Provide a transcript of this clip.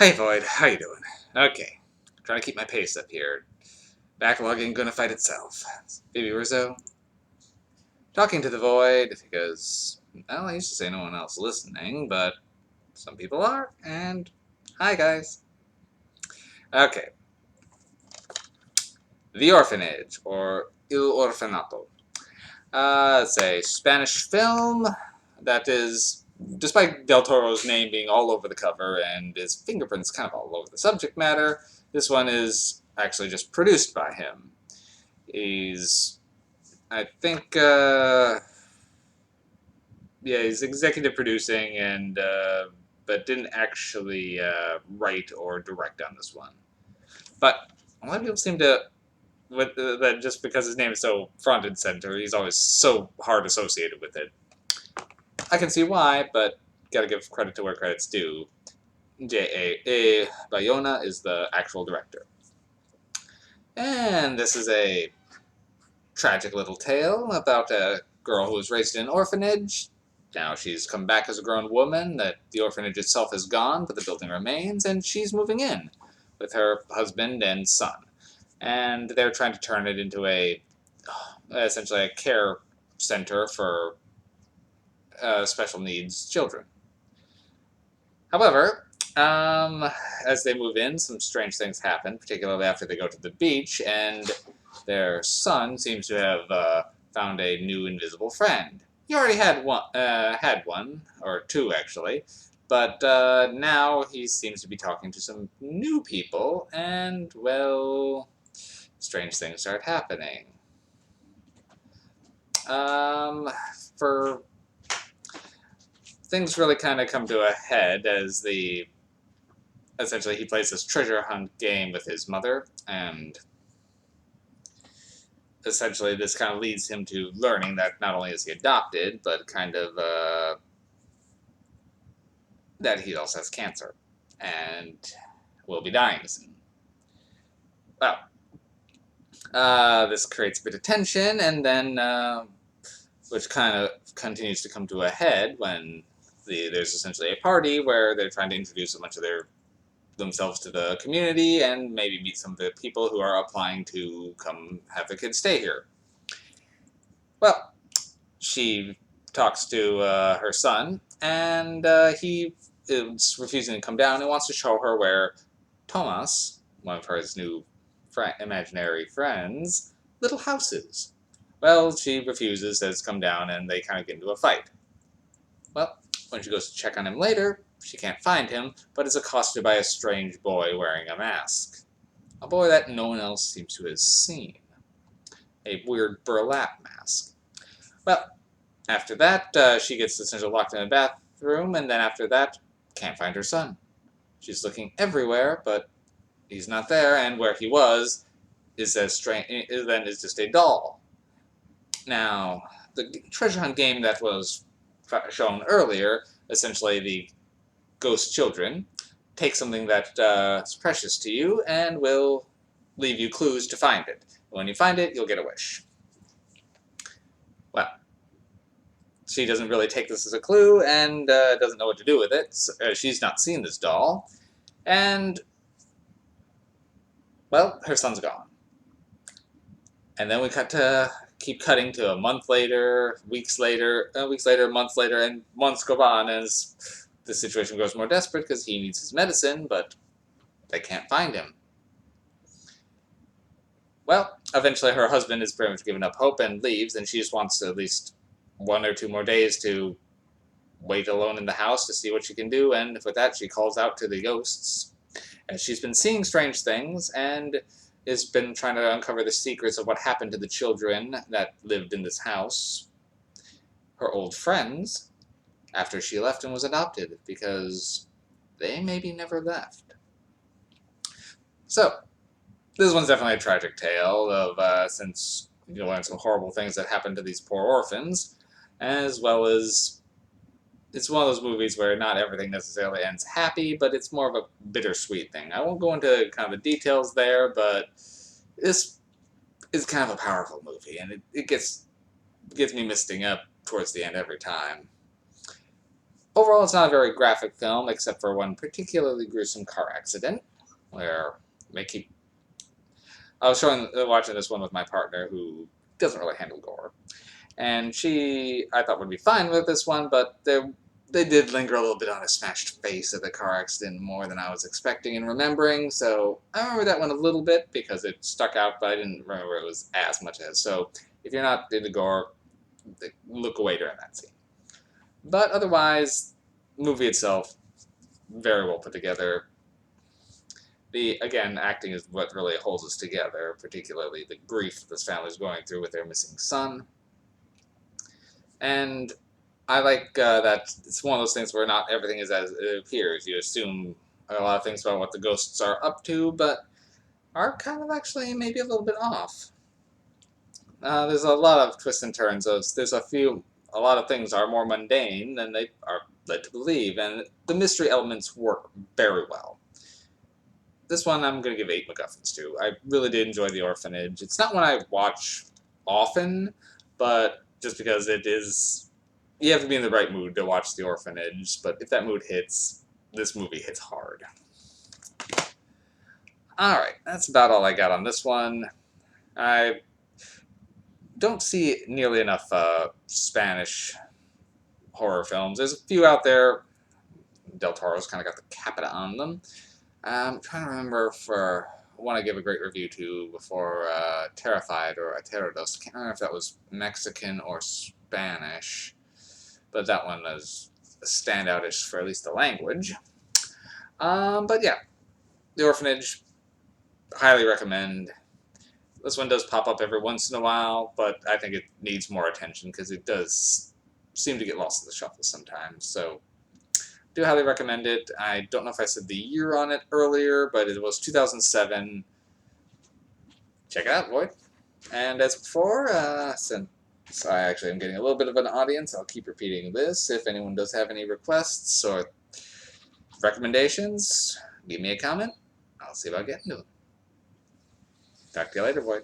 Hey Void, how you doing? Okay, trying to keep my pace up here. Backlog ain't gonna fight itself. Baby Rizzo, talking to the Void because, well, I used to say no one else listening, but some people are, and hi guys. Okay, The Orphanage, or Il Orfanato. It's a Spanish film that is, despite Del Toro's name being all over the cover and his fingerprints kind of all over the subject matter, this one is actually just produced by him. He's, I think, yeah, he's executive producing and, but didn't actually write or direct on this one. But a lot of people seem to, with that just because his name is so front and center, he's always so hard associated with it. I can see why, but gotta give credit to where credit's due. J.A. Bayona is the actual director. And this is a tragic little tale about a girl who was raised in an orphanage. Now she's come back as a grown woman, that the orphanage itself is gone, but the building remains, and she's moving in with her husband and son. And they're trying to turn it into essentially a care center for special needs children. However, as they move in, some strange things happen, particularly after they go to the beach, and their son seems to have found a new invisible friend. He already had one or two actually, but now he seems to be talking to some new people, and well, strange things start happening. Um, for things really kind of come to a head as essentially he plays this treasure hunt game with his mother, and essentially this kind of leads him to learning that not only is he adopted, but kind of that he also has cancer and will be dying soon. Well, this creates a bit of tension, and then which kind of continues to come to a head when there's essentially a party where they're trying to introduce a bunch of themselves to the community and maybe meet some of the people who are applying to come have their kids stay here. Well, she talks to her son, and he is refusing to come down and wants to show her where Thomas, one of her new imaginary friends, little house is. Well, she refuses, says come down, and they kind of get into a fight. Well, when she goes to check on him later, she can't find him, but is accosted by a strange boy wearing a mask. A boy that no one else seems to have seen. A weird burlap mask. Well, after that, she gets essentially locked in a bathroom, and then after that, can't find her son. She's looking everywhere, but he's not there, and where he was is is just a doll. Now, the treasure hunt game that was shown earlier, essentially the ghost children, take something that is precious to you and will leave you clues to find it. When you find it, you'll get a wish. Well, she doesn't really take this as a clue and doesn't know what to do with it. She's not seen this doll. And, well, her son's gone. And then we keep cutting to a month later, weeks later, months later, and months go on as the situation grows more desperate because he needs his medicine, but they can't find him. Well, eventually her husband has pretty much given up hope and leaves, and she just wants at least 1 or 2 more days to wait alone in the house to see what she can do, and with that she calls out to the ghosts. And she's been seeing strange things, and has been trying to uncover the secrets of what happened to the children that lived in this house. Her old friends, after she left and was adopted, because they maybe never left. So, this one's definitely a tragic tale of since you learn some horrible things that happened to these poor orphans, as well as it's one of those movies where not everything necessarily ends happy, but it's more of a bittersweet thing. I won't go into kind of the details there, but this is kind of a powerful movie, and it gets me misting up towards the end every time. Overall, it's not a very graphic film, except for one particularly gruesome car accident, where they keep. I was watching this one with my partner, who doesn't really handle gore, and I thought would be fine with this one, but they did linger a little bit on a smashed face at the car accident more than I was expecting and remembering. So I remember that one a little bit because it stuck out, but I didn't remember it was as much as. So if you're not into gore, look away during that scene. But otherwise, movie itself very well put together. The again, acting is what really holds us together, particularly the grief that this family is going through with their missing son. And I like that it's one of those things where not everything is as it appears. You assume a lot of things about what the ghosts are up to, but are kind of actually maybe a little bit off. There's a lot of twists and turns. A lot of things are more mundane than they are led to believe, and the mystery elements work very well. This one I'm going to give 8 MacGuffins to. I really did enjoy The Orphanage. It's not one I watch often, but just because it is, you have to be in the right mood to watch The Orphanage, but if that mood hits, this movie hits hard. Alright, that's about all I got on this one. I don't see nearly enough Spanish horror films. There's a few out there. Del Toro's kind of got the capita on them. I'm trying to remember for one I gave a great review to before, Terrified or Aterrados. I can't remember if that was Mexican or Spanish, but that one is standoutish for at least the language. But yeah, The Orphanage, highly recommend. This one does pop up every once in a while, but I think it needs more attention because it does seem to get lost in the shuffle sometimes. So do highly recommend it. I don't know if I said the year on it earlier, but it was 2007. Check it out, boy. And as before, since I actually am getting a little bit of an audience, I'll keep repeating this. If anyone does have any requests or recommendations, leave me a comment. I'll see about getting to them. Talk to you later, boy.